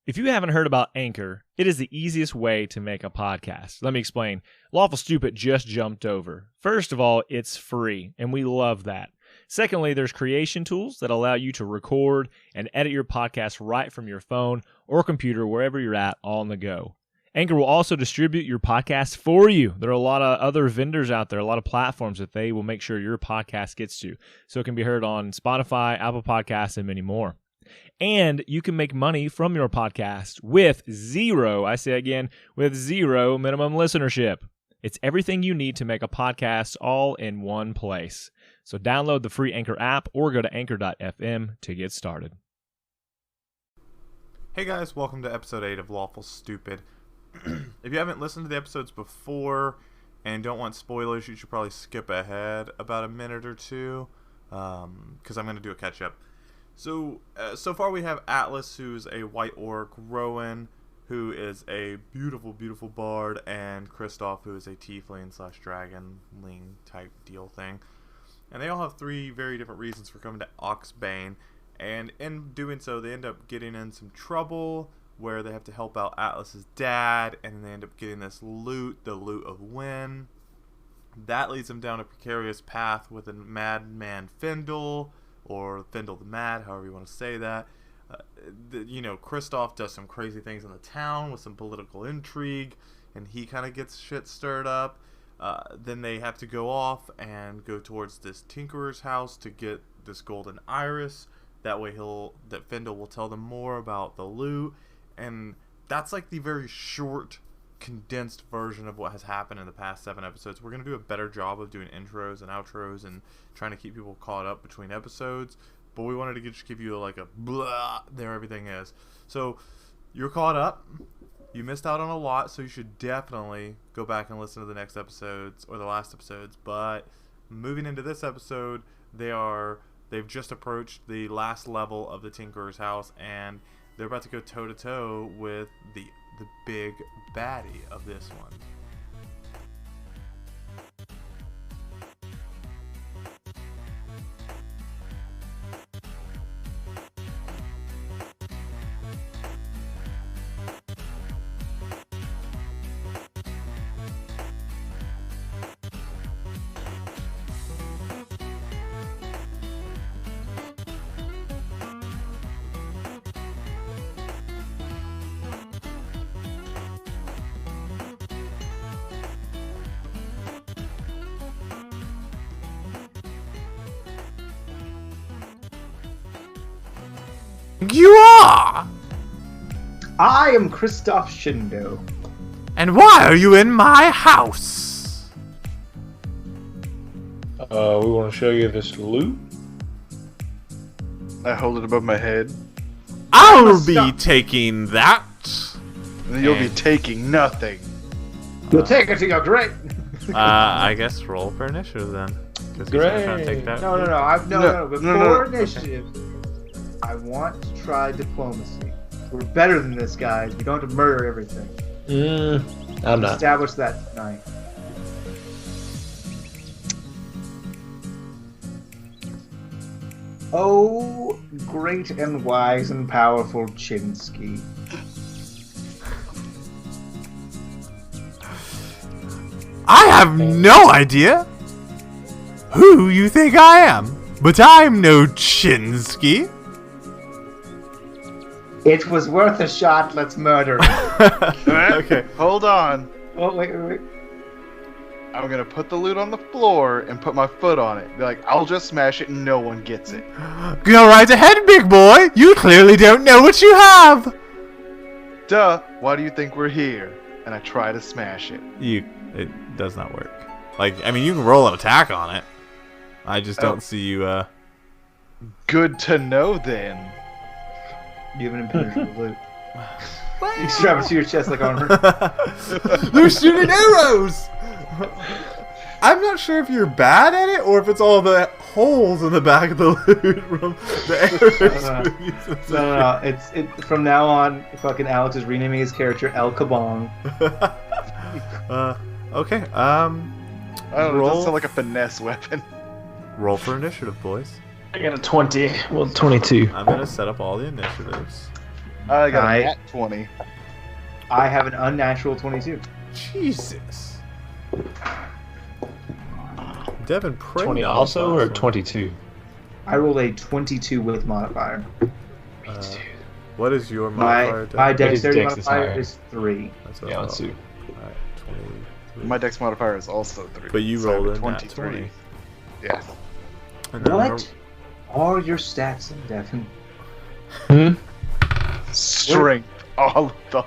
If you haven't heard about Anchor, it is the easiest way to make a podcast. Let me explain. Lawful Stupid just jumped over. First of all, it's free, and we love that. Secondly, there's creation tools that allow you to record and edit your podcast right from your phone or computer, wherever you're at, all on the go. Anchor will also distribute your podcast for you. There are a lot of other vendors out there, a lot of platforms that they will make sure your podcast gets to. So it can be heard on Spotify, Apple Podcasts, and many more. And you can make money from your podcast with zero minimum listenership. It's everything you need to make a podcast all in one place. So download the free Anchor app or go to anchor.fm to get started. Hey guys, welcome to episode 8 of Lawful Stupid. If you haven't listened to the episodes before and don't want spoilers, you should probably skip ahead about a minute or two, because I'm going to do a catch-up. So far we have Atlas, who's a white orc, Rowan, who is a beautiful, beautiful bard, and Kristoff, who is a tiefling/dragonling type deal thing. And they all have 3 very different reasons for coming to Oxbane, and in doing so, they end up getting in some trouble where they have to help out Atlas's dad, and they end up getting this loot, the Loot of Win. That leads them down a precarious path with a madman Findle, or Findle the Mad, however you want to say that. Kristoff does some crazy things in the town with some political intrigue, and he kind of gets shit stirred up. Then they have to go off and go towards this tinkerer's house to get this golden iris. That way Findle will tell them more about the loot, and that's like the very short, condensed version of what has happened in the past 7 episodes. We're going to do a better job of doing intros and outros and trying to keep people caught up between episodes, but we wanted to just give you like a blah, there everything is. So you're caught up, you missed out on a lot, so you should definitely go back and listen to the next episodes or the last episodes. But moving into this episode, they've just approached the last level of the Tinkerer's house, and they're about to go toe to toe with the big baddie of this one. You are! I am Kristoff Shindo. And why are you in my house? We want to show you this loot. I hold it above my head. I'll be taking that. And you'll be taking nothing. You'll take it to your grave. I guess roll for initiative then. Great. No. Before initiative, I want to try diplomacy. We're better than this, guys. We don't have to murder everything. I'm not. Establish that tonight. Oh, great and wise and powerful Chinsky. I have no idea who you think I am, but I'm no Chinsky. It was worth a shot. Let's murder it. Okay, hold on. Oh, wait. I'm gonna put the loot on the floor and put my foot on it. Be like, I'll just smash it and no one gets it. Go right ahead, big boy. You clearly don't know what you have. Duh, why do you think we're here? And I try to smash it. It does not work. You can roll an attack on it. I just don't see you, Good to know then. You have an impenetrable loot. You strap it to your chest like armor. They're shooting arrows! I'm not sure if you're bad at it or if it's all the holes in the back of the loot from the arrows. No. It's from now on, fucking Alex is renaming his character El Kabong. Okay, I don't know, it doesn't sound like a finesse weapon. Roll for initiative, boys. I got a 20. Well, 22. I'm gonna set up all the initiatives. I got I- a nat 20. I have an unnatural 22. Jesus. Devin, pray 20 for also this or one. 22? I rolled a 22 with modifier. What is your My modifier? my Devin? dexterity dex is modifier higher. is 3. That's what I Yeah, thought. let's see. Alright, 23. My dex modifier is also 3. But you so I have rolled a a nat 20. Yeah. And then What are your stats, Devin? Strength. All of them.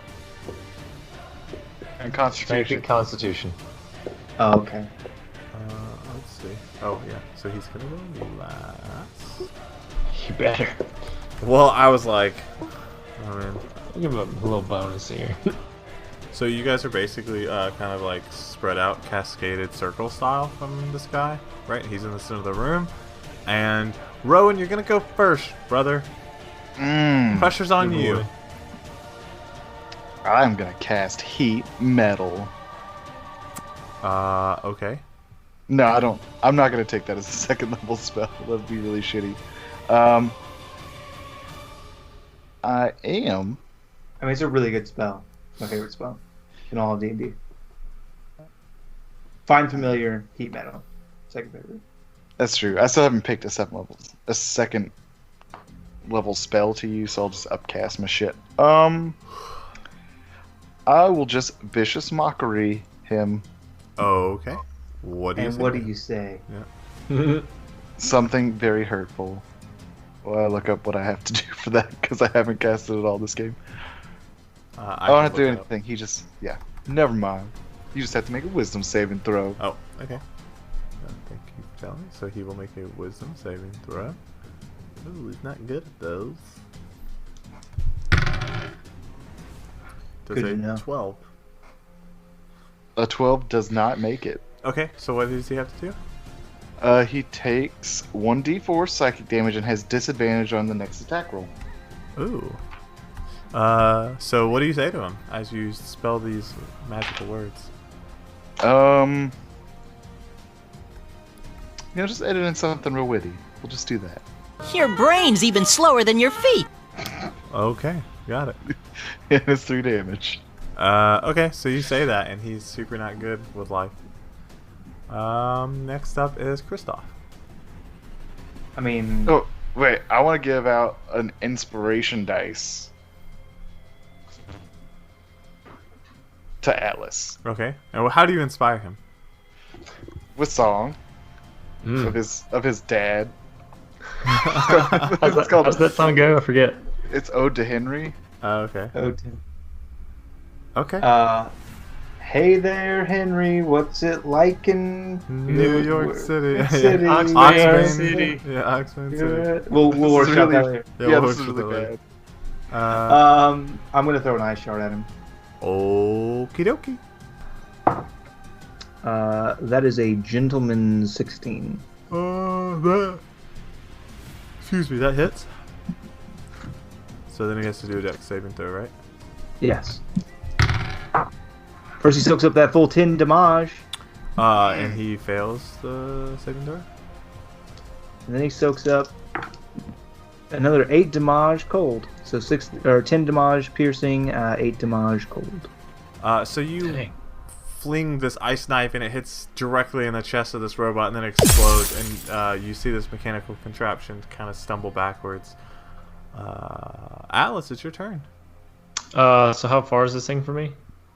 And Strength constitution. and Constitution. Oh, okay. Let's see. Oh, yeah. So he's gonna go last. You better. Well, I was like, oh man. I'll give him a little bonus here. So you guys are basically kind of like spread out, cascaded circle style from this guy, right? He's in the center of the room. And Rowan, you're gonna go first, brother. Pressure's on Good you. boy. I'm gonna cast heat metal. Okay. No, I don't. I'm not gonna take that as a second level spell. That'd be really shitty. I am. I mean, it's a really good spell. My favorite spell in all of D&D. Find familiar, heat metal. Second favorite. That's true. I still haven't picked a second level spell to use, so I'll just upcast my shit. I will just vicious mockery him. Okay. What do you And say? what do you say? Something very hurtful. Well, I look up what I have to do for that because I haven't casted it all this game. I don't have to do anything. He just, never mind. You just have to make a wisdom saving throw. Oh, okay. Thank you for telling me. So he will make a wisdom saving throw. Ooh, he's not good at those. Does Good a to know. 12. A 12 does not make it. Okay, so what does he have to do? He takes 1d4 psychic damage and has disadvantage on the next attack roll. Ooh. So what do you say to him as you spell these magical words? Just edit in something real witty. We'll just do that. Your brain's even slower than your feet. Okay, got it. And it's 3 damage. Okay, so you say that, and he's super not good with life. Next up is Kristoff. I mean, Oh, wait. I want to give out an inspiration dice to Atlas Okay, and how do you inspire him? with song Mm. of his dad. How's It's called. that song go? I forget. It's Ode to Henry. Okay. oh, Tim. Okay. Hey there, Henry. What's it like in New York City. City? Yeah. Oxford Oxford City. Yeah, Oxford City. Good. We'll This is workshop that really- later. Yeah, Yeah, we'll this is work really with it bad. later. I'm gonna throw an ice shard at him. Okie dokie. That is a gentleman 16. That. Excuse me, that hits. So then he has to do a dex saving throw, right? Yes. First, he soaks up that full 10 damage, And he fails the saving throw. and then he soaks up another 8 damage cold. So 10 damage piercing, 8 damage cold. So you Dang. fling this ice knife, and it hits directly in the chest of this robot, and then explodes. And you see this mechanical contraption kind of stumble backwards. Alice, it's your turn. So how far is this thing from me?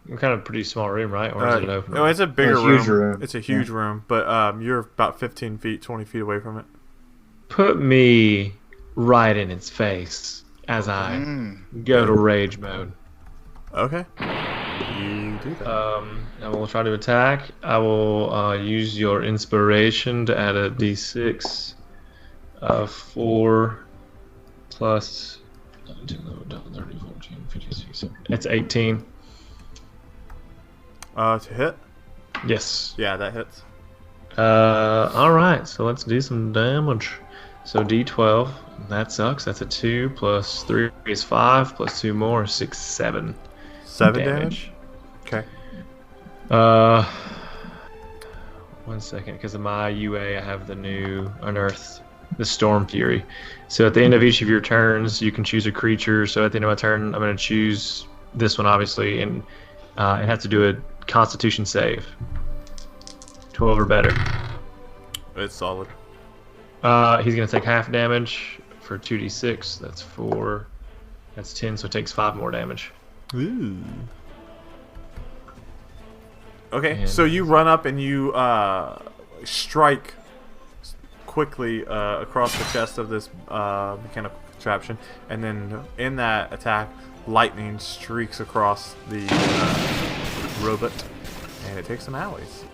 We're kind of a pretty small room, right? Or is it an open No, room? it's a bigger It's a huge room. It's a huge room, but you're about 15 feet, 20 feet away from it. Put me right in its face as I go to rage mode. Okay. You do that. I will try to attack. I will use your inspiration to add a d6. 4 plus 19, 30, 14, 15, 16. It's 18. To hit? Yes. Yeah, that hits. Alright, so let's do some damage. So d12, that sucks. That's a 2 plus 3 is 5 plus 2 more is 6, 7. 7 damage? Okay. 1 second, because of my UA, I have the new unearthed the Storm Fury. So at the end of each of your turns, you can choose a creature. So at the end of my turn, I'm going to choose this one, obviously, and it has to do a Constitution save. 12 or better. It's solid. He's going to take half damage for 2d6. That's 4. That's 10, so it takes 5 more damage. Ooh. Okay, And- so you run up and you strike quickly across the chest of this mechanical contraption, and then in that attack, lightning streaks across the robot, and it takes some allies.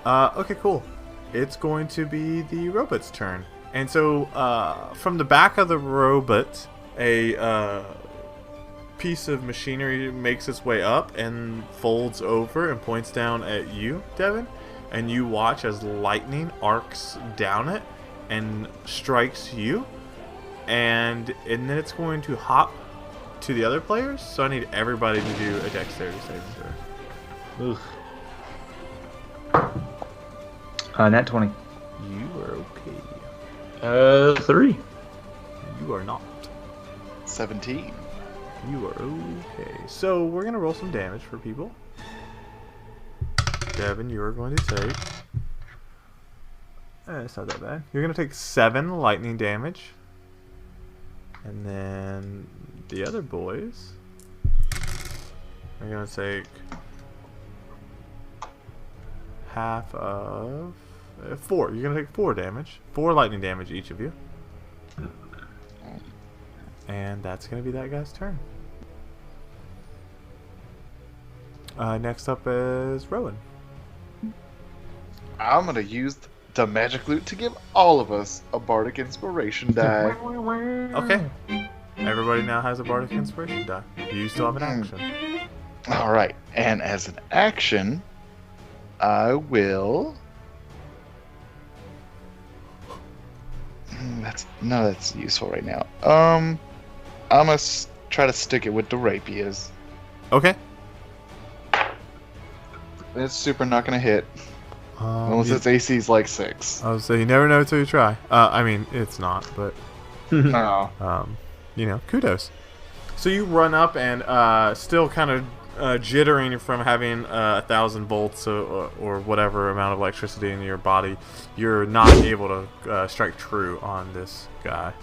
Okay, cool. It's going to be the robot's turn. And so, from the back of the robot, a piece of machinery makes its way up and folds over and points down at you, Devin. And you watch as lightning arcs down it and strikes you. And then it's going to hop to the other players. So I need everybody to do a dexterity saving throw. Oof. Nat 20. You are okay. 3. You are not. 17. You are okay. So we're going to roll some damage for people. Devin, you are going to take... it's not that bad. You're going to take 7 lightning damage. And then the other boys are going to take half of 4. You're going to take 4 damage. 4 lightning damage each of you. And that's going to be that guy's turn. Next up is Rowan. I'm gonna use the magic loot to give all of us a bardic inspiration die. Okay. Everybody now has a bardic inspiration die. You still have an action. All right, and as an action, I will. That's useful right now. I'm gonna try to stick it with the rapiers. Okay. It's super not gonna hit. Unless its AC is like 6. I would say you never know until you try. I mean, it's not, but No. kudos. So you run up and still kind of jittering from having 1,000 volts or whatever amount of electricity in your body. You're not able to strike true on this guy.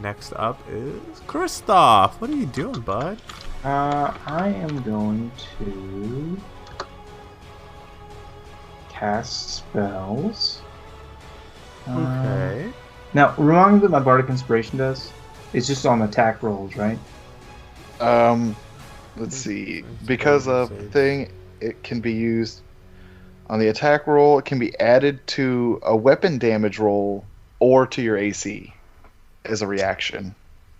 Next up is Kristoff. What are you doing, bud? I am going to cast spells. Okay. Now, remind me what my bardic inspiration does. It's just on attack rolls, right? Let's see. Because of the thing, it can be used on the attack roll. It can be added to a weapon damage roll or to your AC as a reaction.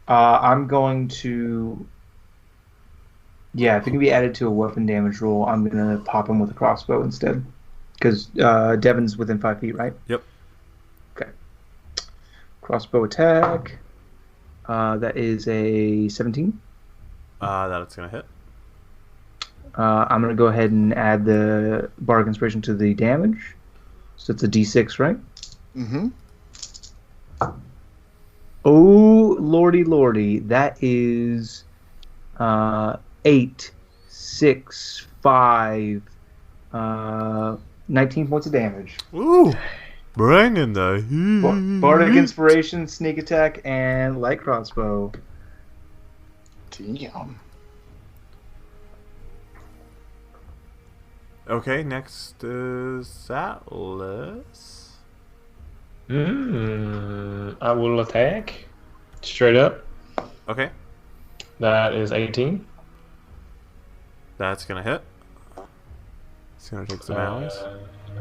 I'm going to... Yeah, if it can be added to a weapon damage roll, I'm going to pop him with a crossbow instead. Because Devin's within 5 feet, right? Yep. Okay. Crossbow attack. That is a 17. That's going to hit. I'm going to go ahead and add the bardic inspiration to the damage. So it's a d6, right? Mm-hmm. Oh, lordy. That is 8, 6, 5, 19 points of damage. Ooh. Bringing the heat. Bardic inspiration, sneak attack, and light crossbow. Damn. Okay, next is Atlas. I will attack. Straight up. Okay, That is 18. that's going to hit. It's going to take some allies.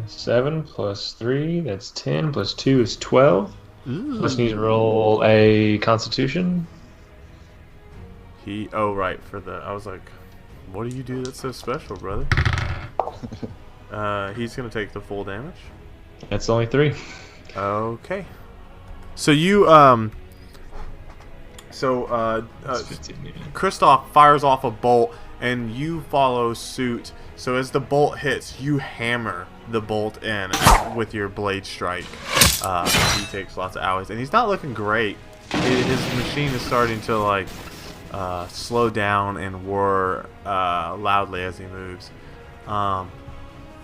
7 plus 3, that's 10. Plus 2 is 12. Ooh. Let's need to roll a Constitution. Oh, right, for the... I was like, what do you do that's so special, brother? He's going to take the full damage. That's only 3. Okay. So you, That's 15, yeah. Kristoff fires off a bolt, and you follow suit. So as the bolt hits, you hammer the bolt in with your blade strike. He takes lots of owies, and he's not looking great. His machine is starting to like slow down and whir loudly as he moves.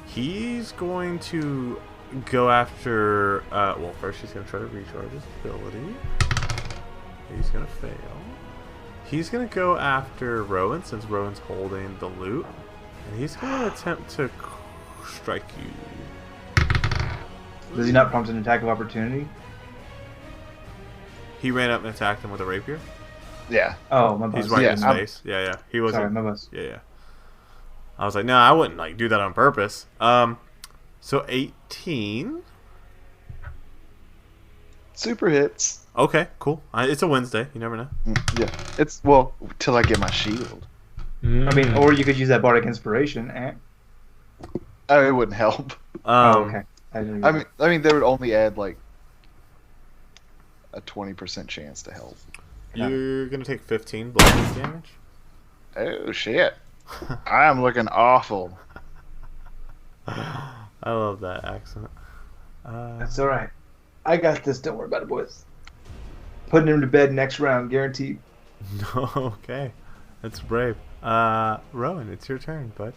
He's going to go after. Well, first he's going to try to recharge his ability. He's going to fail. He's going to go after Rowan since Rowan's holding the loot. And he's going to attempt to strike you. Does he not prompt an attack of opportunity? He ran up and attacked him with a rapier. Yeah. Oh, my bad. He's right in his face. Yeah. He wasn't. Sorry, my bus. Yeah. I was like, no, I wouldn't like do that on purpose. So 18. Super hits. Okay, cool. It's a Wednesday. You never know. Yeah. It's, well, till I get my shield. I mean, or you could use that bardic inspiration. Oh, it wouldn't help. Okay. I mean, they would only add like a 20% chance to help. You're gonna take 15 bludgeoning damage. Oh shit! I'm looking awful. I love that accent. That's all right. I got this. Don't worry about it, boys. Putting him to bed next round, guaranteed. Okay, that's brave. Rowan, it's your turn, bud.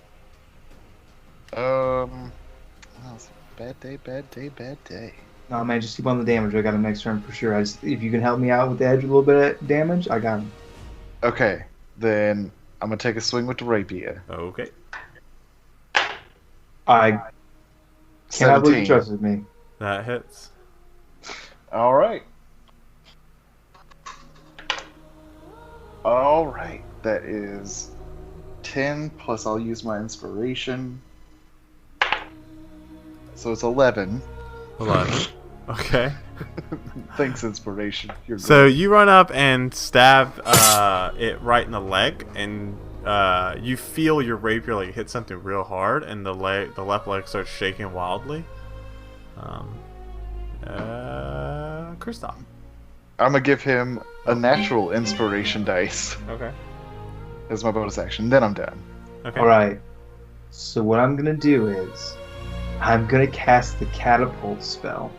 Bad day. No, man, just keep on the damage. I got him next turn for sure. If you can help me out with the edge with a little bit of damage, I got him. Okay, then I'm gonna take a swing with the rapier. Okay. I cannot believe you trusted me. That hits. All right. That is 10 plus I'll use my inspiration. So it's 11. 11. Okay. Thanks, inspiration. You're So great. you run up and stab it right in the leg, and you feel your rapier like hit something real hard, and the left leg starts shaking wildly. Kristoff. I'm gonna give him a natural inspiration dice Okay. as my bonus action. Then I'm done. Okay. All right. So what I'm gonna do is, I'm gonna cast the catapult spell.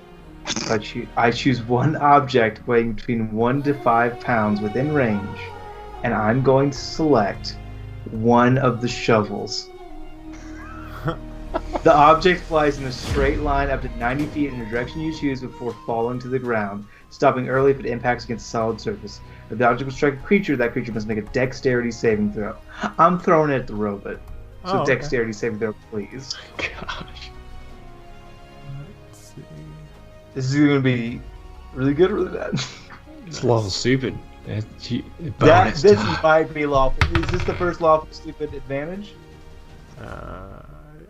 I choose one object weighing between 1 to 5 pounds within range, and I'm going to select one of the shovels. The object flies in a straight line up to 90 feet in the direction you choose before falling to the ground, stopping early if it impacts against a solid surface. If the object will strike a creature, that creature must make a dexterity saving throw. I'm throwing it at the robot. So Oh, okay. dexterity saving throw, please. Gosh. Let's see. This is going to be really good or really bad. It's lawful stupid. This might be lawful. Is this the first lawful stupid advantage?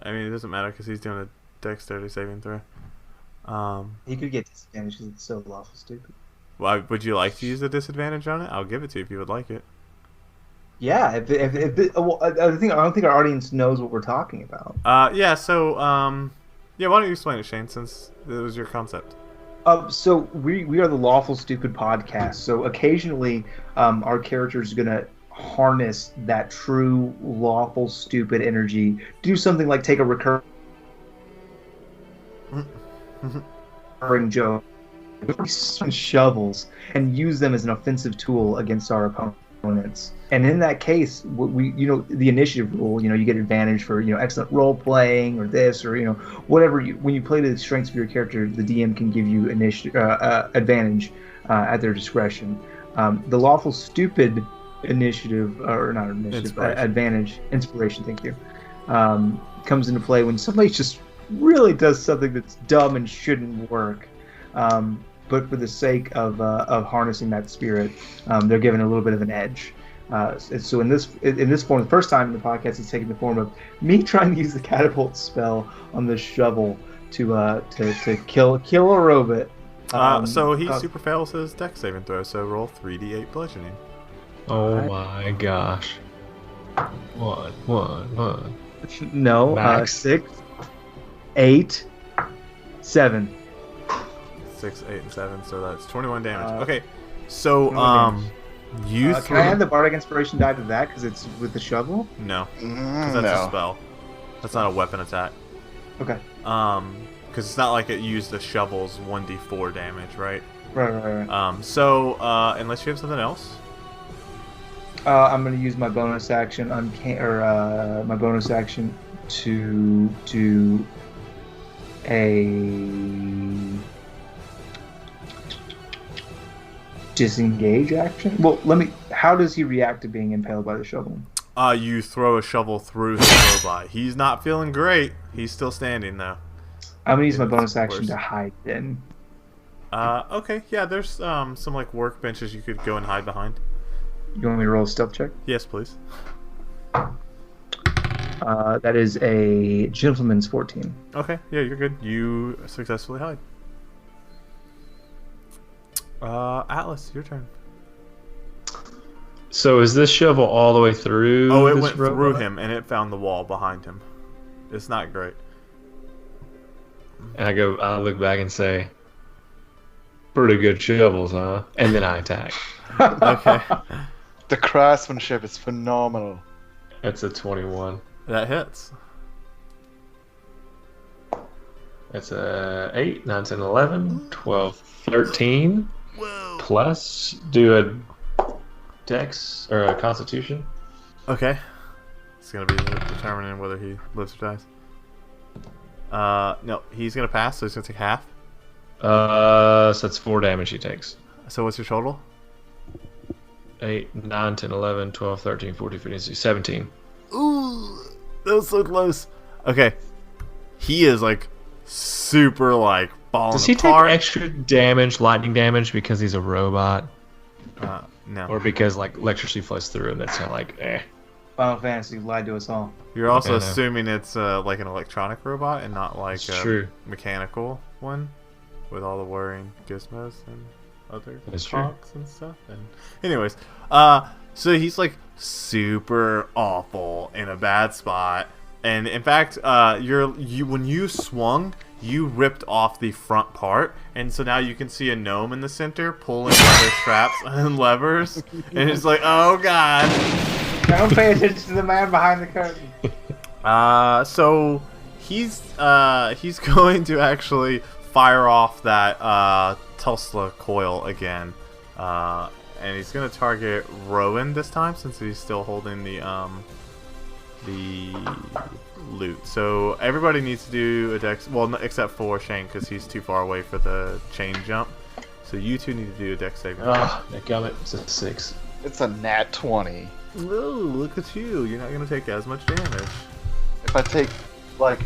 I mean, it doesn't matter because he's doing a dexterity saving throw. He could get disadvantage because it's so lawful stupid. Well, would you like to use a disadvantage on it? I'll give it to you if you would like it. Yeah, I don't think our audience knows what we're talking about. Yeah. So, yeah. Why don't you explain it, Shane? Since it was your concept. So we are the Lawful Stupid podcast. So occasionally, our characters are gonna harness that true lawful stupid energy. Do something like take a recurring joke, shovels, and use them as an offensive tool against our opponents. And in that case, the initiative rule, you get advantage for, excellent role playing or this or, whatever. When you play to the strengths of your character, the DM can give you advantage at their discretion. The Lawful Stupid initiative, or not initiative, inspiration, thank you, comes into play when somebody just really does something that's dumb and shouldn't work. But for the sake of harnessing that spirit, they're given a little bit of an edge. So in this form, the first time in the podcast, it's taking the form of me trying to use the catapult spell on the shovel to kill a robot. So he super fails his dex saving throw. So roll 3d8 bludgeoning. Oh my gosh. What? No, Max. 6, 8, 7. 6, 8, and 7. So that's 21 damage. Okay. So 21 damage. You Can I add the bardic inspiration die to that because it's with the shovel? No, because that's a spell. That's not a weapon attack. Okay. Because it's not like it used the shovel's 1d4 damage, right? Right. So unless you have something else. I'm gonna use my bonus action my bonus action to do a disengage action. Well, how does he react to being impaled by the shovel? You throw a shovel through his robot. He's not feeling great. He's still standing though. I'm gonna use my bonus action to hide then. Okay, yeah, there's some like workbenches you could go and hide behind. You want me to roll a stealth check? Yes, please. That is a gentleman's 14. Okay, yeah, you're good. You successfully hide. Atlas, your turn. So is this shovel all the way through? Oh, it this went robot? through him and it found the wall behind him. It's not great. And I look back and say, pretty good shovels, huh? And then I attack. Okay. The craftsmanship is phenomenal. That's a 21. That hits. That's a 8, 9, 10, 11, 12, 13. Whoa. Plus, do a dex or a constitution. Okay. It's going to be determining whether he lives or dies. No, he's going to pass, so he's going to take half. So that's 4 damage he takes. So what's your total? 8, 9, 10, 11, 12, 13, 14, 15, 16, 17. Ooh, that was so close. Okay. He is like super like falling Does he apart. take extra damage, lightning damage, because he's a robot? No. Or because like electricity flows through and that's kind of like, eh. Final Fantasy lied to us all. You're also I know. assuming it's like an electronic robot and not like a true. mechanical one with all the whirring gizmos and other That's true. talks and stuff. And anyways, so he's like super awful in a bad spot. And in fact, when you swung, you ripped off the front part, and so now you can see a gnome in the center pulling leather straps and levers, and it's like, oh god. Don't pay attention to the man behind the curtain. So he's going to actually fire off that Tesla coil again, and he's going to target Rowan this time since he's still holding the loot. So everybody needs to do a dex, well, except for Shane because he's too far away for the chain jump. So you two need to do a dex saving. Oh, that it's a 6. It's a nat 20. Ooh, look at you! You're not going to take as much damage. If I take like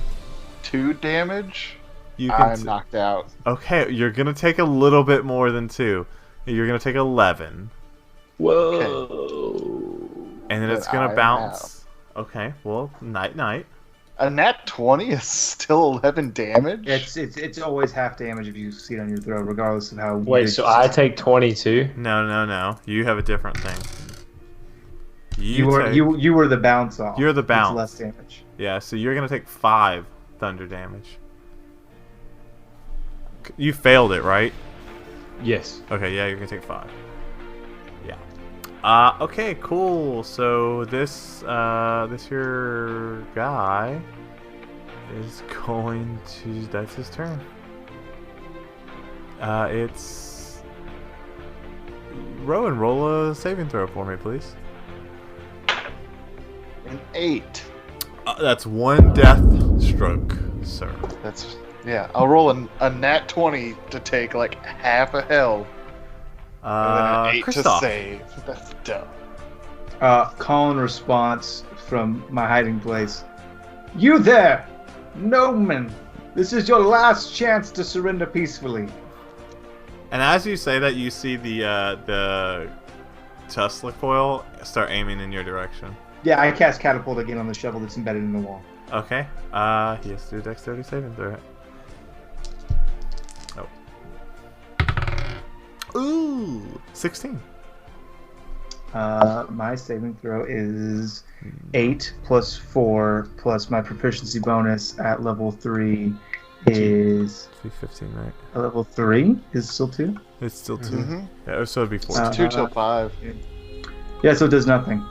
2 damage, You I'm knocked out. Okay, you're going to take a little bit more than 2. You're going to take 11. Whoa. And then it's going to bounce. Okay, well, night. A nat 20 is still 11 damage? It's always half damage if you succeed on your throw, regardless of how. Wait, so I take 22? No. You have a different thing. You were the bounce off. You're the It's bounce. less damage. Yeah, so you're going to take 5 thunder damage. You failed it, right? Yes. Okay, yeah, you're going to take 5. Yeah. Okay, cool. So this here guy is going to... That's his turn. It's... Rowan, roll a saving throw for me, please. An 8. That's 1 death stroke, sir. That's... Yeah, I'll roll a nat 20 to take like half a health. And then an 8 Christoph. to save. That's dumb. Call and response from my hiding place. You there, Gnome! This is your last chance to surrender peacefully. And as you say that, you see the Tesla coil start aiming in your direction. Yeah, I cast catapult again on the shovel that's embedded in the wall. Okay. He has to do a dexterity saving throw. Oh. Ooh, 16. My saving throw is 8 plus 4 plus my proficiency bonus at level 3 is... 15, right? Level 3 is still 2? It's still 2. Mm-hmm. Yeah, so it'd be 14. It's 2 till 5. Yeah, so it does nothing.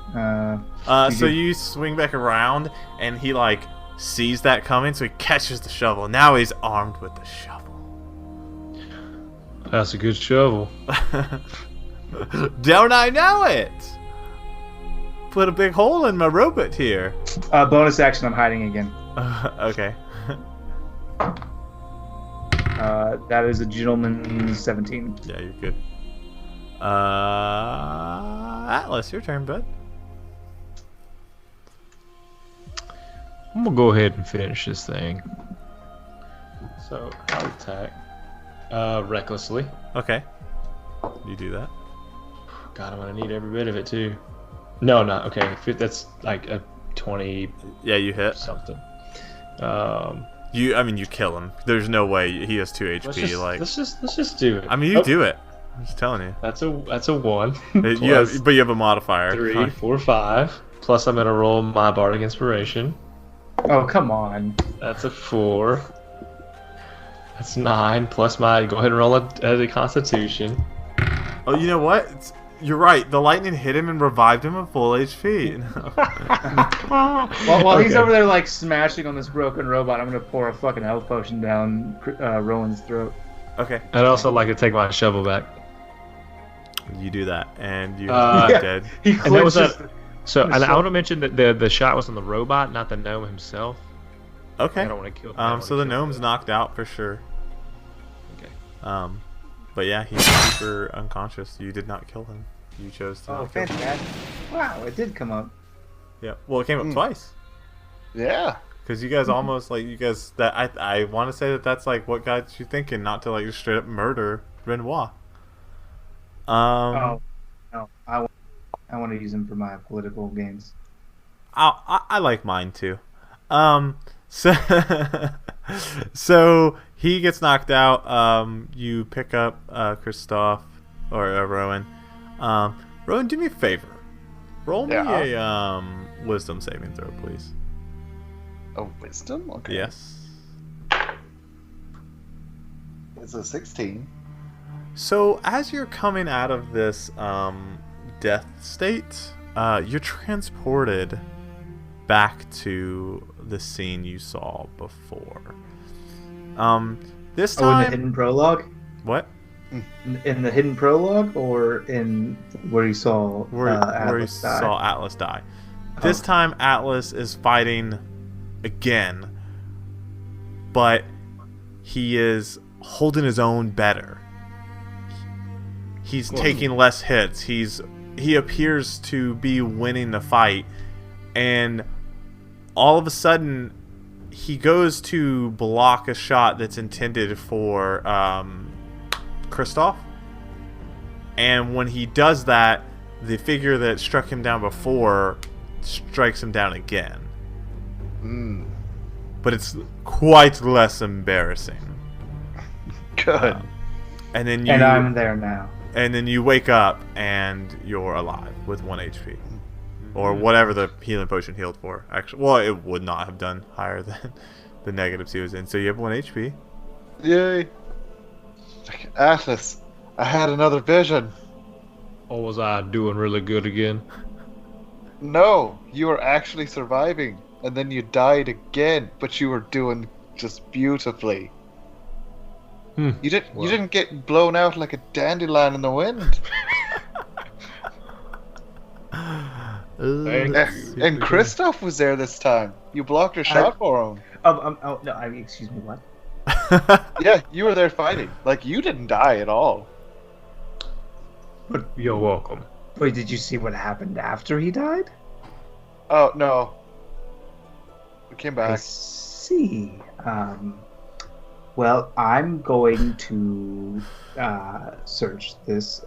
So you swing back around, and he like sees that coming, so he catches the shovel. Now he's armed with the shovel. That's a good shovel. Don't I know it? Put a big hole in my robot here. Bonus action, I'm hiding again. Okay. That is a gentleman 17. Yeah, you're good. Atlas, your turn, bud. I'm gonna go ahead and finish this thing. So I'll attack recklessly. Okay. You do that. God, I'm gonna need every bit of it too. No, not okay. That's like a 20. Yeah, you hit. Something. You kill him. There's no way he has 2 HP. Let's just do it. I mean, you do it. I'm just telling you. That's a 1. But you have a modifier. 3, 4, 5. Plus, I'm gonna roll my bardic inspiration. Oh, come on. That's a 4. That's 9. Plus my go ahead and roll a Constitution. Oh, you know what? You're right. The lightning hit him and revived him at full HP. While he's over there like smashing on this broken robot, I'm gonna pour a fucking health potion down Rowan's throat. Okay. I'd also like to take my shovel back. You do that, and you're dead. He And that was clenches. and I want to mention that the shot was on the robot, not the gnome himself. Okay. I don't want to kill. So the gnome's knocked out for sure. Okay. But yeah, he's super unconscious. You did not kill him. You chose to. Oh, not kill him. fantastic! Wow, it did come up. Yeah. Well, it came up twice. Yeah. Because you guys almost I want to say that's like what got you thinking not to like straight up murder Renoir. Oh, no, I want to use him for my political gains. I like mine too. So he gets knocked out. You pick up Christoph or Rowan. Rowan, do me a favor. Roll me a wisdom saving throw, please. Oh, wisdom? Okay. Yes. It's a 16. So as you're coming out of this death state, you're transported back to the scene you saw before. This time. Oh, in the hidden prologue. What? In the hidden prologue, or in where you saw Atlas die? Saw Atlas die. This time, Atlas is fighting again, but he is holding his own better. He's taking less hits. He appears to be winning the fight, and all of a sudden, he goes to block a shot that's intended for Christoph. And when he does that, the figure that struck him down before strikes him down again. But it's quite less embarrassing. Good. And then And I'm there now. And then you wake up and you're alive with 1 HP. Or whatever the healing potion healed for. Actually, well, it would not have done higher than the negatives he was in. So you have 1 HP. Yay. Atlas, I had another vision. Or was I doing really good again? No, you were actually surviving. And then you died again, but you were doing just beautifully. You didn't get blown out like a dandelion in the wind. And Christoph was there this time. You blocked a shot for him. Excuse me, what? Yeah, you were there fighting. Like, you didn't die at all. But you're welcome. Wait, did you see what happened after he died? Oh, no. We came I back. see. Well, I'm going to search this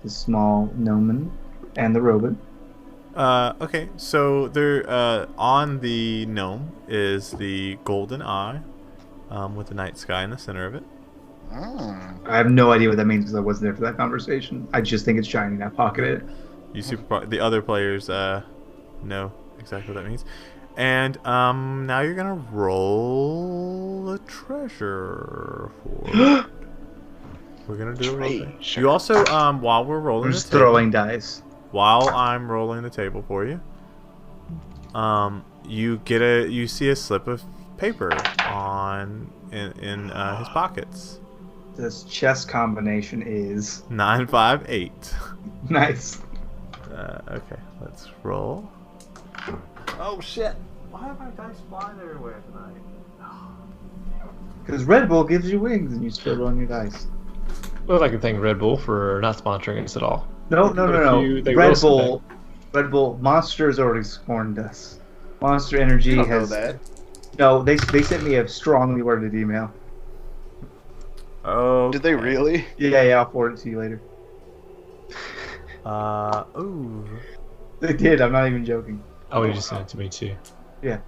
small gnomon and the robot. Okay, so there on the gnome is the golden eye with the night sky in the center of it. I have no idea what that means because I wasn't there for that conversation. I just think it's shiny and I pocketed it. The other players know exactly what that means. And now you're gonna roll a treasure for. We're gonna do a roll. You also while we're rolling, I'm just throwing dice. while I'm rolling the table for you, you see a slip of paper in his pockets. This chess combination is 958. nice. Okay, let's roll. Oh shit! Why have my dice flying everywhere tonight? Because Red Bull gives you wings and you spill it on your dice. Well, I can thank Red Bull for not sponsoring us at all. No. They Red will Bull. Monster has already scorned us. Monster Energy I don't know has. that. No, they sent me a strongly worded email. Oh. Did they really? Yeah, I'll forward it to you later. Ooh. They did. I'm not even joking. Oh, you just sent it to me too. Yeah.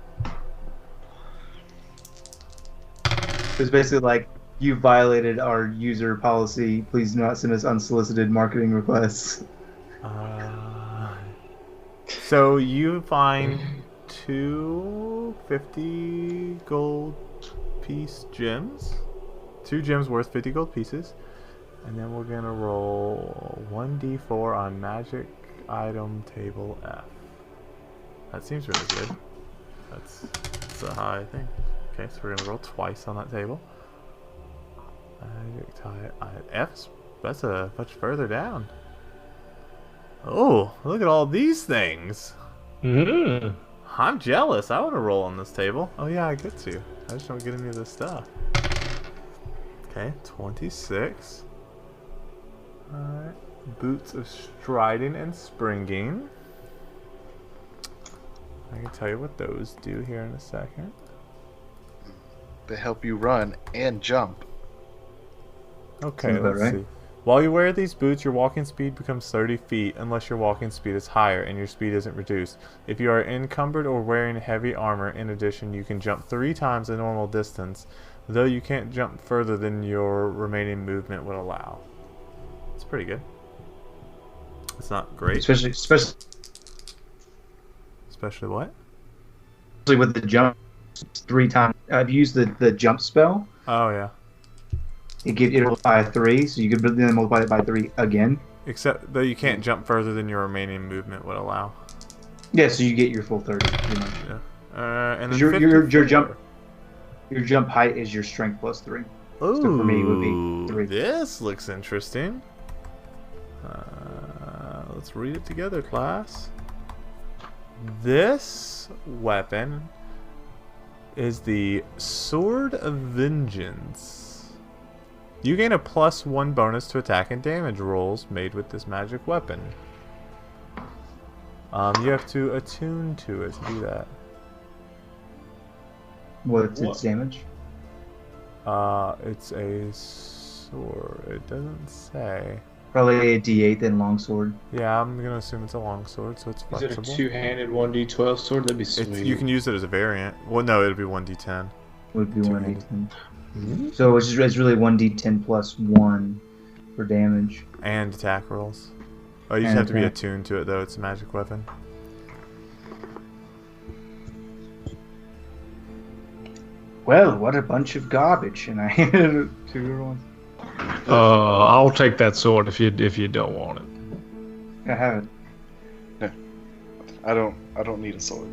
It's basically like, you violated our user policy. Please do not send us unsolicited marketing requests. So you find 2 50 gold piece gems. 2 gems worth 50 gold pieces. And then we're going to roll 1d4 on magic item table F. That seems really good. That's a high thing. Okay, so we're going to roll twice on that table. Magic tie F. That's a much further down. Oh, look at all these things. I'm jealous. I want to roll on this table. Oh yeah, I get to. I just don't get any of this stuff. Okay, 26. Alright. Boots of striding and springing. I can tell you what those do here in a second. They help you run and jump. Okay, Sounds about let's right. see. While you wear these boots, your walking speed becomes 30 feet unless your walking speed is higher and your speed isn't reduced. If you are encumbered or wearing heavy armor, in addition, you can jump 3 times the normal distance, though you can't jump further than your remaining movement would allow. It's pretty good. It's not great. Especially what? with the jump 3 times. I've used the jump spell. Oh, yeah. It'll by 3, so you could then multiply it by 3 again. Except that you can't jump further than your remaining movement would allow. Yeah, so you get your full 30. Pretty much. Yeah. And then Your jump height is your strength plus 3. Ooh, So for me, it would be 3. This looks interesting. Let's read it together, class. This weapon is the Sword of Vengeance. You gain a +1 bonus to attack and damage rolls made with this magic weapon. You have to attune to it to do that. What's its damage? It's a sword. It doesn't say. Probably a D8 then longsword. Yeah, I'm gonna assume it's a longsword, so it's Is flexible. it a two-handed 1d12 sword? That'd be sweet. You can use it as a variant. Well, no, it'd be 1d10. Would be Two-handed. 1d10. So it's really 1d10 plus 1 for damage. And attack rolls. Oh, you just And have to be attack. attuned to it, though. It's a magic weapon. Well, what a bunch of garbage! And I handed it to everyone. I'll take that sword if you don't want it. I have it. I don't need a sword.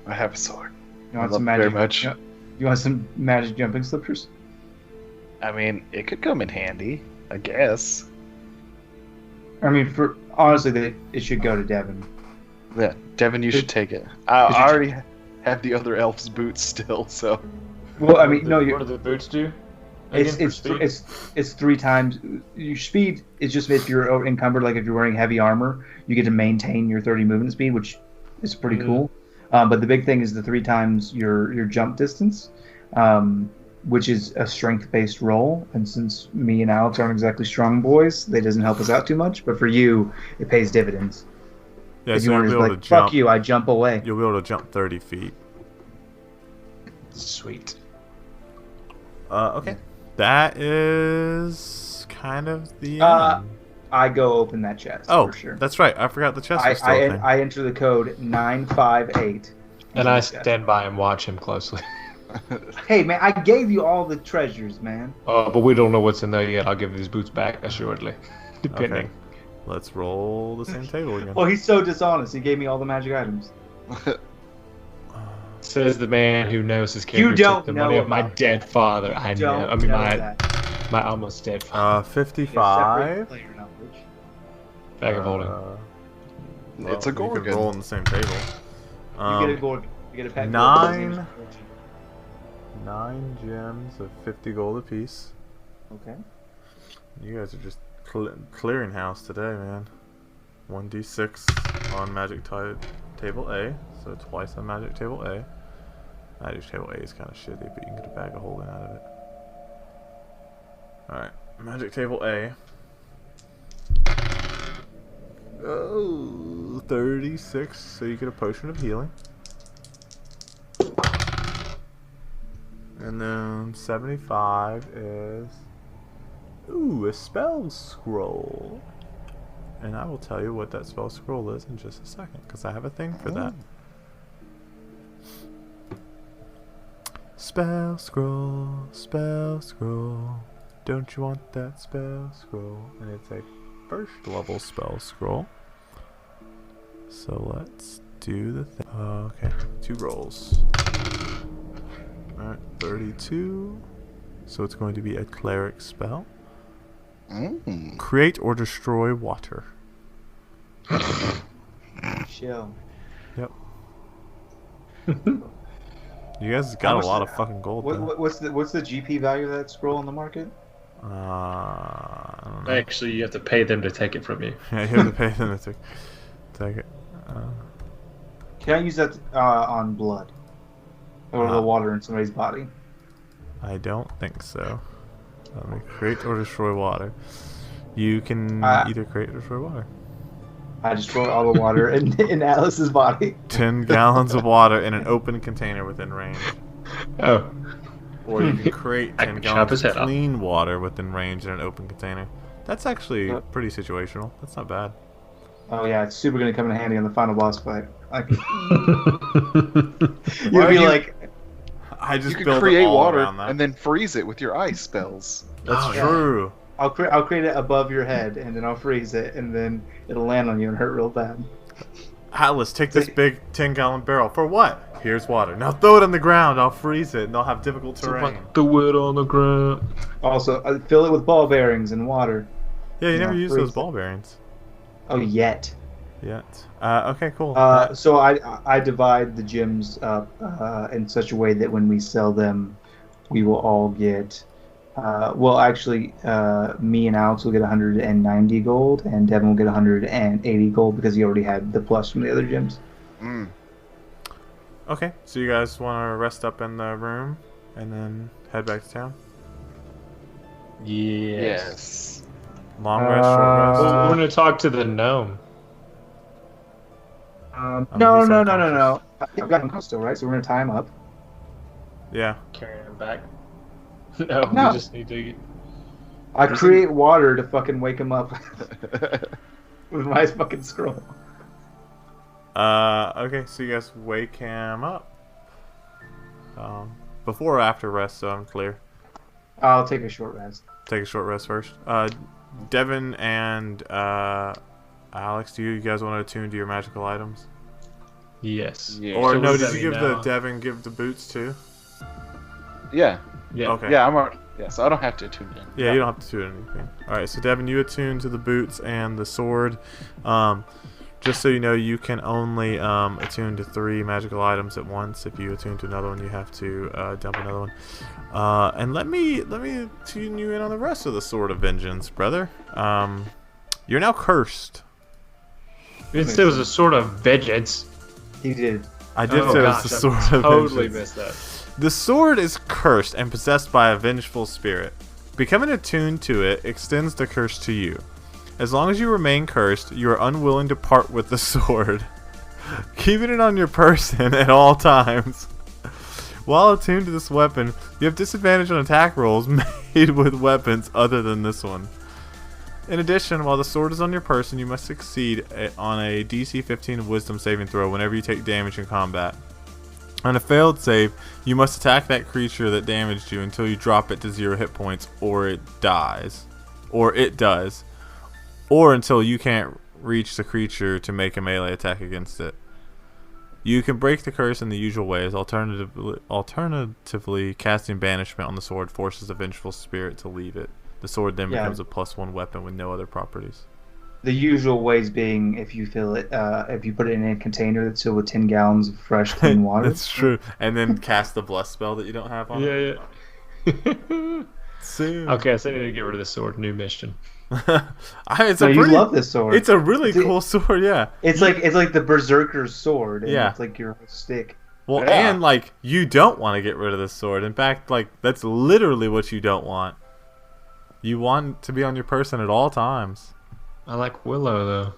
I have a sword. You I want love some it very magic? much. You want some magic jumping slippers? I mean, it could come in handy, I guess. I mean, honestly, it should go to Devin. Yeah, Devin, you should take it. I already have the other elf's boots still, so. Well, I mean, no, What do the boots do? It's 3 times your speed. Is just if you're encumbered, like if you're wearing heavy armor, you get to maintain your 30 movement speed, which is pretty cool. But the big thing is the 3 times your jump distance, which is a strength-based roll. And since me and Alex aren't exactly strong boys, that doesn't help us out too much. But for you, it pays dividends. Yeah, if so you you'll want be to able like, to jump. fuck you, I jump away. You'll be able to jump 30 feet. Sweet. Okay. That is kind of the Uh, end. I go open that chest. Oh, for sure. that's right. I forgot the chest was still a thing. I enter the code 958. And I stand by and watch him closely. Hey man, I gave you all the treasures, man. But we don't know what's in there yet. I'll give these boots back assuredly, depending. Okay. Let's roll the same table again. Well, he's so dishonest. He gave me all the magic items. Says the man who knows his character don't took the know money of my about dead father. I know. Don't I mean, know my that. almost dead father. 55. Player knowledge. Bag of holding. It's a You could Gorgon. roll on the same table. You get a Gorgon. You get a pack. 9 gems of 50 gold apiece. Okay. You guys are just clearing house today, man. 1d6 on magic table A, so twice on magic table A. Magic table A is kind of shitty, but you can get a bag of holding out of it. Alright, magic table A. Oh, 36, so you get a potion of healing. And then 75 is... Ooh, a spell scroll. And I will tell you what that spell scroll is in just a second, because I have a thing for that. Spell scroll, don't you want that spell scroll? And it's a first level spell scroll. So let's do the thing. Okay, 2 rolls. Alright, 32. So it's going to be a cleric spell. Create or destroy water. Chill. Yep. You guys got a lot of fucking gold. What's the GP value of that scroll on the market? I don't know. Actually, you have to pay them to take it from you. Yeah, you have to pay them to take it. Can I use that on blood or the water in somebody's body? I don't think so. Let me create or destroy water. You can either create or destroy water. I destroy all the water in Alice's body. 10 gallons of water in an open container within range. Oh. Or you can create I 10 can gallons chop his of head off. clean water within range in an open container. That's actually pretty situational. That's not bad. Oh yeah, it's super gonna come in handy on the final boss fight. You'll be like, I just You can build create it all water around that. and then freeze it with your ice spells. That's yeah. true. I'll create it above your head, and then I'll freeze it, and then it'll land on you and hurt real bad. Atlas, take this big 10-gallon barrel. For what? Here's water. Now throw it on the ground. I'll freeze it, and they'll have difficult terrain. Throw it on the ground. Also, fill it with ball bearings and water. Yeah, you never use freeze those it. ball bearings Oh, yet. yet. Okay, cool. So I divide the gems up in such a way that when we sell them, we will all get. Me and Alex will get 190 gold, and Devin will get 180 gold because he already had the plus from the other gems. Okay, so you guys want to rest up in the room and then head back to town? Yes. Long rest, short rest? Well, we're gonna talk to the gnome. No. I've got him still, right? So we're gonna tie him up. Yeah. Carry him back. No, No. we just need to. I create water to fucking wake him up with my fucking scroll. Okay, so you guys wake him up. Before or after rest, so I'm clear. I'll take a short rest. Take a short rest first. Devin and Alex, do you guys want to attune to your magical items? Yes. Yeah. Or So no, what did does you that give mean the now? Devin give the boots too? Yeah. Yeah. Okay. Yeah, I'm already. Yeah, so I don't have to attune in. Yeah, you don't have to do anything. Alright, so Devin, you attune to the boots and the sword. Just so you know, you can only attune to 3 magical items at once. If you attune to another one, you have to dump another one. And let me tune you in on the rest of the Sword of Vengeance, brother. You're now cursed. It said it was a sort of vengeance. He did. I did say it was the Sword of Totally Vengeance. missed that. The sword is cursed and possessed by a vengeful spirit. Becoming attuned to it extends the curse to you. As long as you remain cursed, you are unwilling to part with the sword, keeping it on your person at all times. While attuned to this weapon, you have disadvantage on attack rolls made with weapons other than this one. In addition, while the sword is on your person, you must succeed on a DC 15 Wisdom saving throw whenever you take damage in combat. On a failed save, you must attack that creature that damaged you until you drop it to 0 hit points, or it dies. Or it does. or until you can't reach the creature to make a melee attack against it. You can break the curse in the usual ways. Alternatively, casting banishment on the sword forces the vengeful spirit to leave it. The sword then becomes a +1 weapon with no other properties. The usual ways being if you fill it, if you put it in a container that's filled with 10 gallons of fresh, clean water. That's true. And then cast the bless spell that you don't have on it. Yeah. Soon. Okay, so I need to get rid of this sword. New mission. You love this sword. It's a really cool sword, yeah. It's like the Berserker's sword. And Yeah. It's like your stick. Well, and like you don't want to get rid of this sword. In fact, like that's literally what you don't want. You want to be on your person at all times. I like Willow though.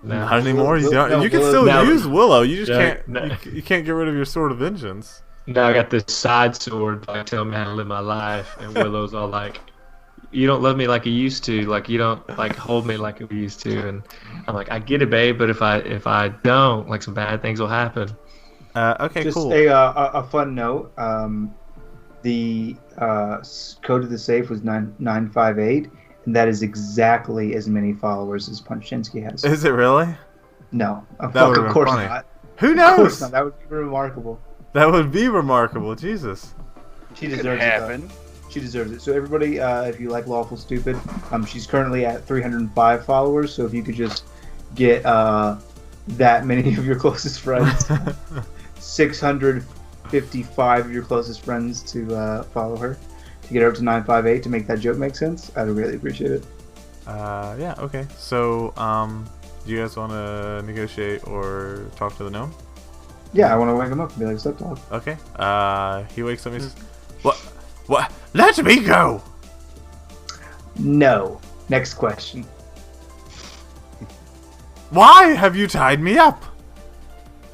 Not anymore. You can Willow, still use Willow. You just Yeah, can't. You can't get rid of your sword of vengeance. Now I got this side sword like telling me how to live my life, and Willow's all like, "You don't love me like you used to. Like you don't like hold me like we used to." And I'm like, "I get it, babe, but if I don't, like some bad things will happen." Okay, Just cool. a fun note. The code of the safe was 958, and that is exactly as many followers as Punchinsky has. Is it really? No, That of would've been course funny. not. Who Of course knows? not. That would be remarkable. That would be remarkable. Jesus. She deserves it. Though. She deserves it. So everybody, if you like Lawful Stupid, she's currently at 305 followers. So if you could just get that many of your closest friends, 655 of your closest friends to follow her, to get her up to 958 to make that joke make sense, I'd really appreciate it. Yeah. Okay. So, do you guys want to negotiate or talk to the gnome? Yeah, I want to wake him up and be like, "Stop, dog." Okay. He wakes up. And he's, What? Let me go. No. Next question. Why have you tied me up?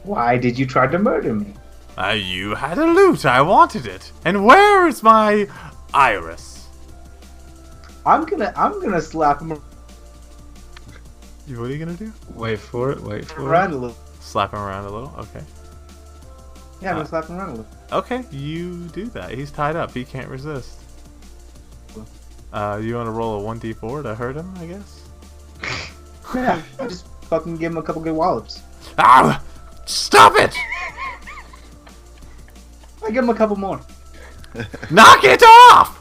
Why did you try to murder me? You had a loot. I wanted it. And where is my iris? I'm gonna slap him What are you gonna do? Wait for it. Wait for around it. a little. Slap him around a little. Okay. Yeah, I'm gonna slap him around a little. Okay, you do that. He's tied up. He can't resist. You want to roll a 1d4 to hurt him, I guess? Yeah, I just fucking give him a couple good wallops. Ah! Stop it! I give him a couple more. Knock it off!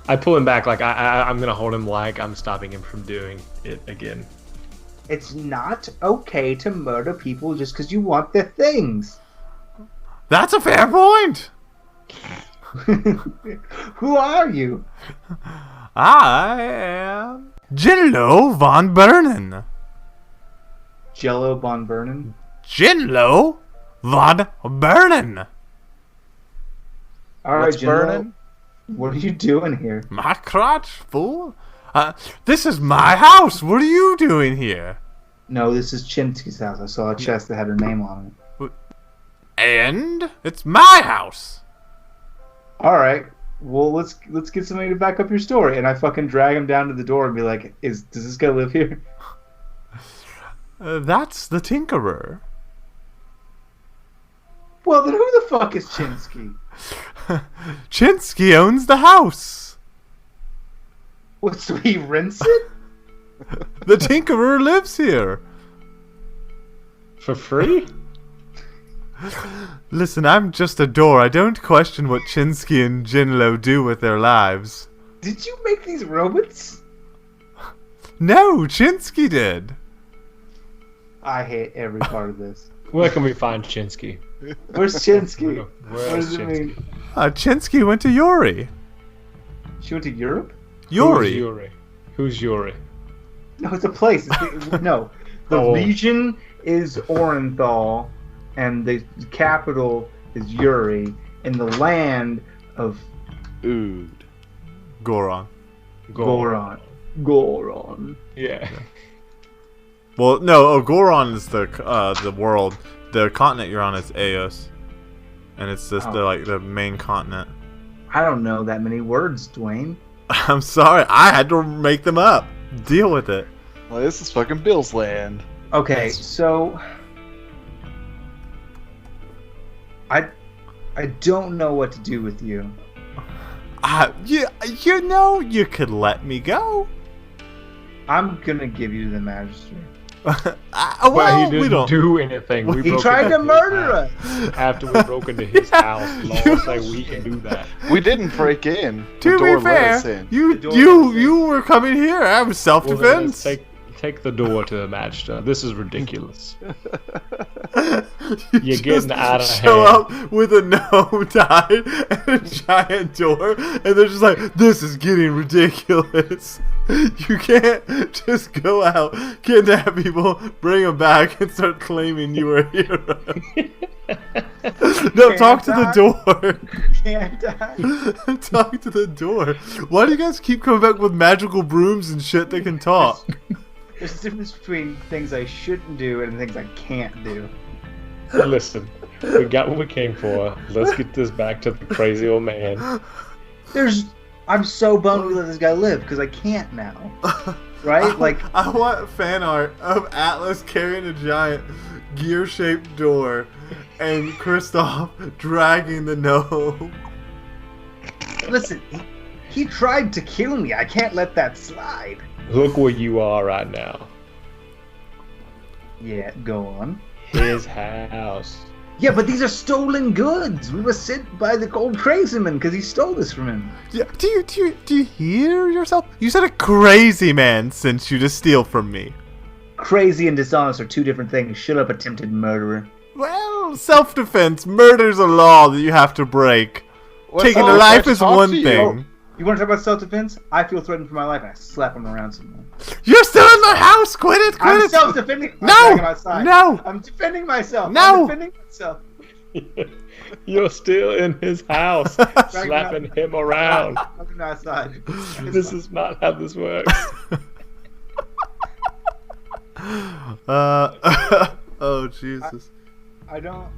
I pull him back like I'm gonna hold him like I'm stopping him from doing it again. It's not okay to murder people just because you want their things. That's a fair point! Who are you? I am Jinlo von Bernen. Jello Von Vernon? Jinlo von Bernen. Alright, What's Jello. burning? What are you doing here? My crotch, fool. This is my house. What are you doing here? No, this is Chinsky's house. I saw a chest that had her name on it. And it's my house. Alright. Well, let's get somebody to back up your story. And I fucking drag him down to the door and be like, does this guy live here? That's the Tinkerer. Well, then who the fuck is Chinsky? Chinsky owns the house. What, so he rents it? The Tinkerer lives here. For free? Listen, I'm just a door. I don't question what Chinsky and Jinlo do with their lives. Did you make these robots? No, Chinsky did. I hate every part of this. Where can we find Chinsky? Where's Chinsky? Where What is does it Chinsky? mean? Chinsky went to Yuri. She went to Europe? Who's Yuri. Yuri? Who's Yuri? No, it's a place. No, the Oh. region is Orenthal, and the capital is Yuri, and the land of Ood. Goron. Goron. Goron. Yeah. Well, no, Goron is the world. The continent you're on is Eos, and it's just the main continent. I don't know that many words, Dwayne. I'm sorry, I had to make them up. Deal with it. Well, this is fucking Bill's land. Okay, so I don't know what to do with you. You know, you could let me go. I'm gonna give you the Magister. Well, he didn't do anything. We He broke tried into to his murder house. us. After we broke into his house, law say we can do that. We didn't break in. The To door be let fair, us in. you were coming here. I was Well, then let's self-defense. take the door to the Magister. This is ridiculous. You You're just getting out of show hand. up with a gnome died and a giant door, and they're just like, "This is getting ridiculous. You can't just go out, kidnap people, bring them back, and start claiming you were a hero." No, talk to the door. Can't die. Talk to the door. Why do you guys keep coming back with magical brooms and shit that can talk? There's a difference between things I shouldn't do and things I can't do. Listen, we got what we came for. Let's get this back to the crazy old man. I'm so bummed to let this guy live because I can't now. Right? Like, I want fan art of Atlas carrying a giant gear-shaped door and Kristoff dragging the gnome. listen, he tried to kill me. I can't let that slide. Look where you are right now. Yeah, go on. His house. Yeah, but these are stolen goods. We were sent by the old crazy man because he stole this from him. Yeah, do you hear yourself? You said a crazy man sent you to steal from me. Crazy and dishonest are two different things. Shut up, attempted murderer. Well, self-defense. Murder's a law that you have to break. Taking a life is one thing. You want to talk about self-defense? I feel threatened for my life and I slap him around somewhere. You're still in the house! Quit it! Quit I'm it! self-defending. No! I'm outside. No! I'm defending myself. No! I'm defending myself. You're still in his house, slapping him around. I'm outside. This is not how this works. Oh Jesus! I don't.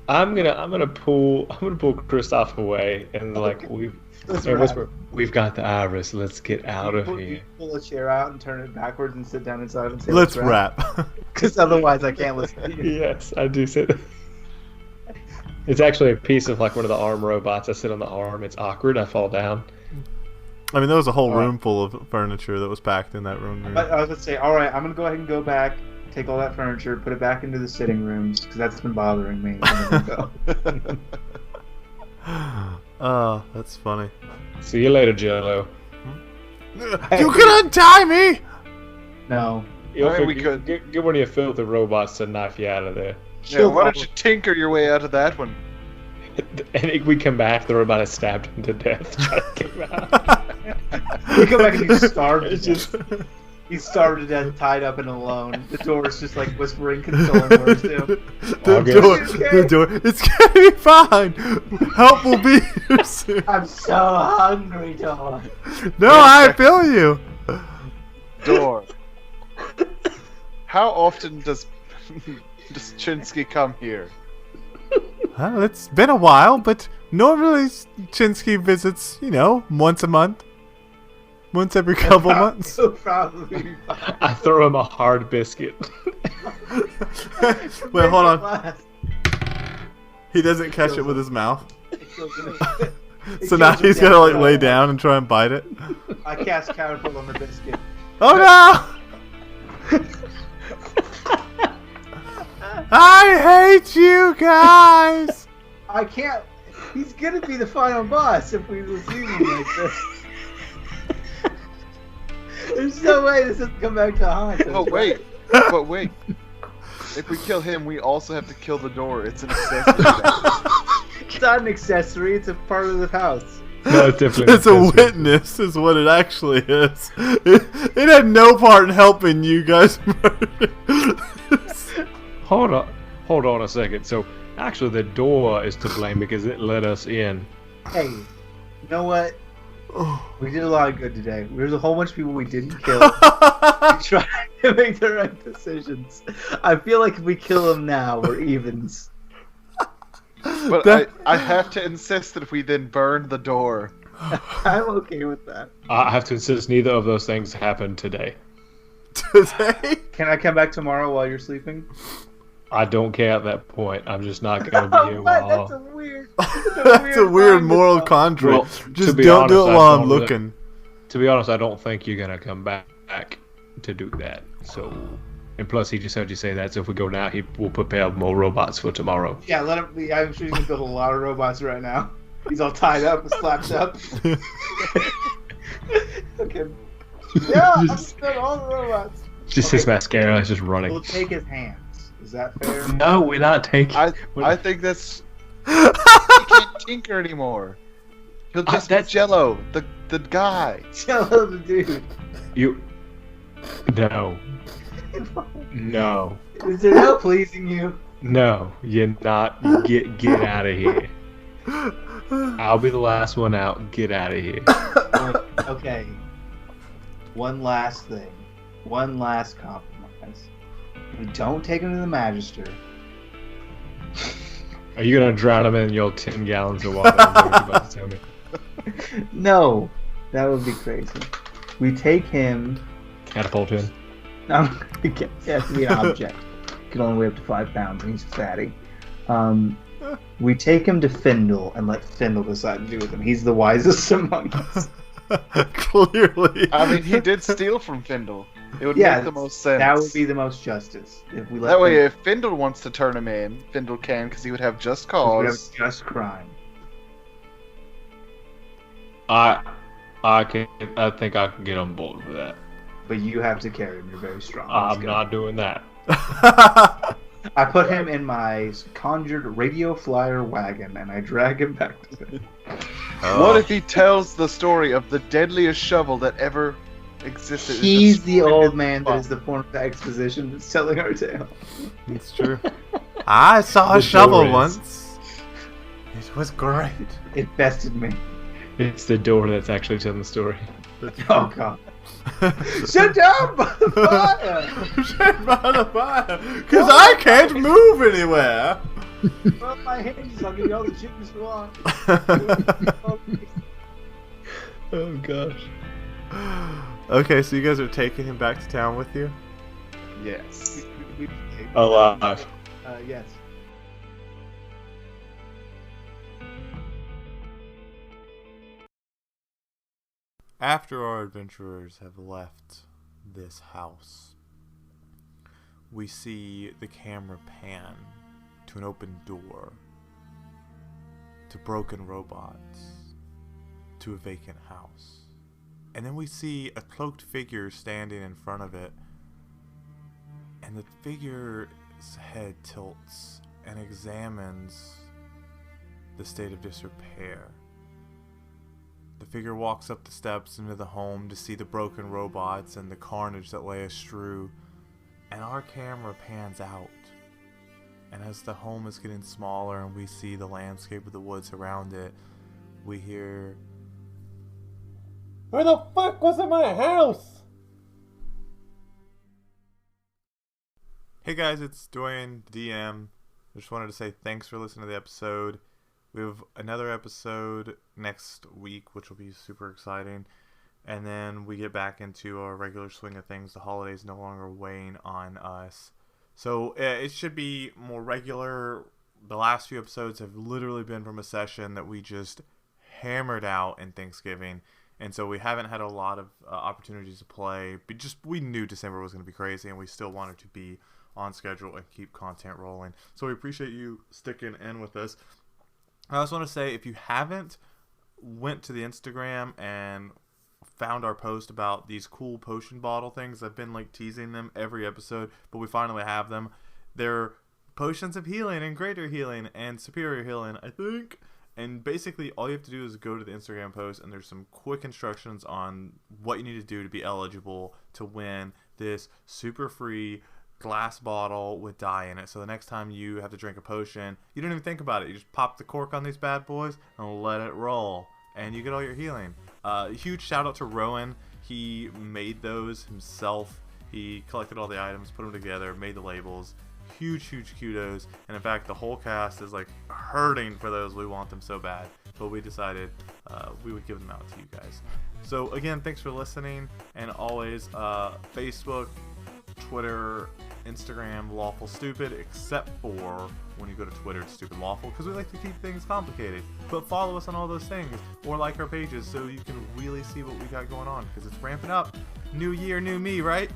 I'm gonna pull Kristoff away and like we've got the iris. Let's get out of here. Pull a chair out and turn it backwards and sit down inside and say, Let's wrap. Because otherwise I can't listen to you. Yes, I do say that. It's actually a piece of like one of the arm robots. I sit on the arm. It's awkward. I fall down. I mean, there was a whole room full of furniture that was packed in that room. I was going to say, all right, I'm going to go ahead and go back, take all that furniture, put it back into the sitting rooms, because that's been bothering me. Oh, that's funny. See you later, Jello. You can untie me! No. We could. Get one of your filthy robots to knife you out of there. Yeah, why don't you tinker your way out of that one? And if we come back, the robot has stabbed him to death. Trying to get him out. We come back and he's starved to It's death. just He's starved to death, tied up and alone. The door is just like whispering consoling words to him. The door. It's gonna be fine. Help will be here soon. I'm so hungry, door. No, I feel you. Door. How often does Chinsky come here? Well, it's been a while, but normally Chinsky visits, once a month. Once every couple months. Probably. I throw him a hard biscuit. Wait, hold on. He doesn't catch it with his mouth. So now he's gotta like lay down and try and bite it. I cast counterpull on the biscuit. Oh no! I hate you guys! I can't. He's gonna be the final boss if we receive him like this. There's no way this doesn't come back to haunt us. Oh wait, but wait. If we kill him, we also have to kill the door. It's an accessory. It's not an accessory. It's a part of the house. No, it's definitely. It's a witness, is what it actually is. It had no part in helping you guys murder. Hold on a second. So actually, the door is to blame because it let us in. Hey, you know what? We did a lot of good today. There's a whole bunch of people we didn't kill. We tried to make the right decisions. I feel like if we kill them now, we're evens. But I have to insist that we then burn the door. I'm okay with that. I have to insist neither of those things happened today. Today? Can I come back tomorrow while you're sleeping? I don't care at that point. I'm just not going to be here What? while. That's a weird. That's a weird moral contract. Well, Just to be don't do honest, it I while I'm don't looking. To be honest, I don't think you're going to come back. to do that. So, and plus he just heard you say that. So if we go now, he will prepare more robots for tomorrow. Yeah, let him. I'm sure he's gonna build a lot of robots right now. He's all tied up and slapped up. Okay. Yeah, I'm gonna build all the robots. Just his mascara is just running. We'll take his hands. Is that fair? No, we're not taking. I think that's. He can't tinker anymore. He'll just be Jello, the guy. Jello the dude. You. No. No. Is there no pleasing you? No, you're not. Get out of here. I'll be the last one out. Get out of here. Okay. One last thing. One last compromise. We don't take him to the Magister. Are you gonna drown him in your 10 gallons of water? Is that what you're about to tell me? No, that would be crazy. We take him. Catapult him. It has to be an object. He can only weigh up to 5 pounds, and he's fatty. We take him to Findle and let Findle decide to do with him. He's the wisest among us. Clearly. I mean, he did steal from Findle. It would make the most sense. That would be the most justice if we let. That way, if Findle wants to turn him in, Findle can, because he would have just cause. He would have just crime. I think I can get on board with that. But you have to carry him. You're very strong. I'm not doing that. I put him in my conjured radio flyer wagon, and I drag him back to him. What if he tells the story of the deadliest shovel that ever existed? He's the old man that is the point of the exposition that's telling our tale. It's true. I saw a shovel once. It was great. It bested me. It's the door that's actually telling the story. Oh god. Sit down by the fire! Sit by the fire! Because I can't move anywhere! Rub my hands, I'll give you all the chickens you want. Oh gosh. Okay, so you guys are taking him back to town with you? Yes. Alive. Yes. After our adventurers have left this house, we see the camera pan to an open door, to broken robots, to a vacant house. And then we see a cloaked figure standing in front of it, and the figure's head tilts and examines the state of disrepair. The figure walks up the steps into the home to see the broken robots and the carnage that lay astrew, and our camera pans out. And as the home is getting smaller and we see the landscape of the woods around it, we hear, "Where the fuck was in my house?" Hey guys, it's Dwayne, DM. I just wanted to say thanks for listening to the episode. We have another episode next week, which will be super exciting. And then we get back into our regular swing of things. The holidays no longer weighing on us. So it should be more regular. The last few episodes have literally been from a session that we just hammered out in Thanksgiving. And so we haven't had a lot of opportunities to play. But we knew December was going to be crazy, and we still wanted to be on schedule and keep content rolling. So we appreciate you sticking in with us. I also want to say, if you haven't went to the Instagram and found our post about these cool potion bottle things, I've been like teasing them every episode, but we finally have them. They're potions of healing and greater healing and superior healing, I think. And basically all you have to do is go to the Instagram post, and there's some quick instructions on what you need to do to be eligible to win this super free glass bottle with dye in it. So the next time you have to drink a potion, you don't even think about it. You just pop the cork on these bad boys and let it roll, and you get all your healing. Huge shout out to Rowan. He made those himself. He collected all the items, put them together, made the labels. Huge kudos. And in fact, the whole cast is like hurting for those. We want them so bad, but we decided we would give them out to you guys. So again, thanks for listening, and always Facebook, Twitter, Instagram, Lawful Stupid, except for when you go to Twitter, it's Stupid Lawful, because we like to keep things complicated. But follow us on all those things, or like our pages, so you can really see what we got going on, because it's ramping up. New year, new me, right?